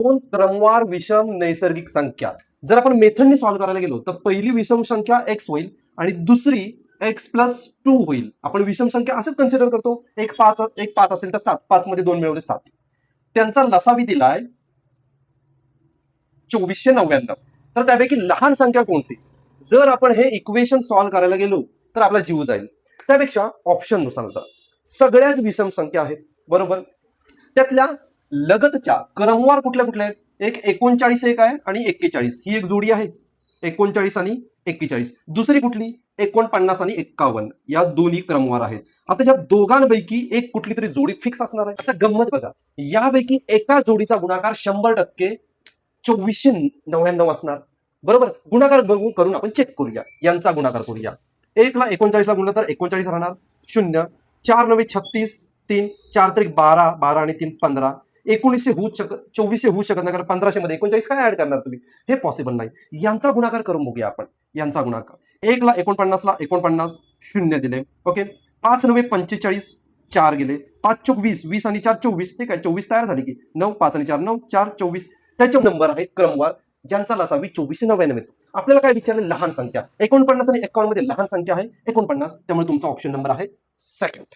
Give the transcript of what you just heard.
दोन क्रमवार विषम नैसर्गिक संख्या जर आपण मेथडने सॉल्व्ह करायला गेलो तर पहिली विषम संख्या एक्स होईल आणि दुसरी x+2 होईल. आपण विषम संख्या असेच कन्सिडर करतो. एक पाच असेल तर 7, 5 मध्ये 2 मिळवले 7. त्यांचा लसावी दिलाय 2499. तर त्यापैकी लहान संख्या कोणती? जर आपण हे इक्वेशन सॉल्व्ह करायला गेलो तर आपला जीव जाईल. त्यापेक्षा ऑप्शन नुसार जा. सगळ्याच विषम संख्या आहेत, बरोबर. त्यातल्या लगतच्या क्रमवार कुठल्या कुठल्या आहेत? एक 39 एक आहे आणि 41 ही एक जोडी आहे. 39 आणि 41. दुसरी कुठली? 49 आणि 51 या दोन्ही क्रमवार आहेत. आता या दोघांपैकी एक कुठली तरी जोडी फिक्स असणार आहे. आता गंमत बघा, यापैकी एका जोडीचा गुणाकार 100% 2499 असणार, बरोबर. गुणाकार बघू करून आपण चेक करूया. यांचा गुणाकार करूया. 1 ला 39 ला गुणलं तर 39 राहणार. 0 4 9 36 3 4 3 12 12 आणि 3 15. 1900 होऊ शकत 2400 होऊ शकत नाही, कारण 1500 मध्ये 39 काय ऍड करणार तुम्ही? हे पॉसिबल नाही. यांचा गुणाकार करून बघूया आपण. यांचा गुणाकार 1 ला 49 ला 49 0 दिले. ओके. 5 9 45 4 गेले. 5 चोक 20 20 आणि 4 24. ठीक आहे, 24 तयार झाली की 9 5 आणि 4 9 4 24. त्याचे नंबर आहेत क्रमवार ज्यांचा लसावी 2499 येतो. आपल्याला काय विचारलं? लहान संख्या. 49 आणि 51 मध्ये लहान संख्या आहे 49, त्यामुळे तुमचा ऑप्शन नंबर आहे सेकंड.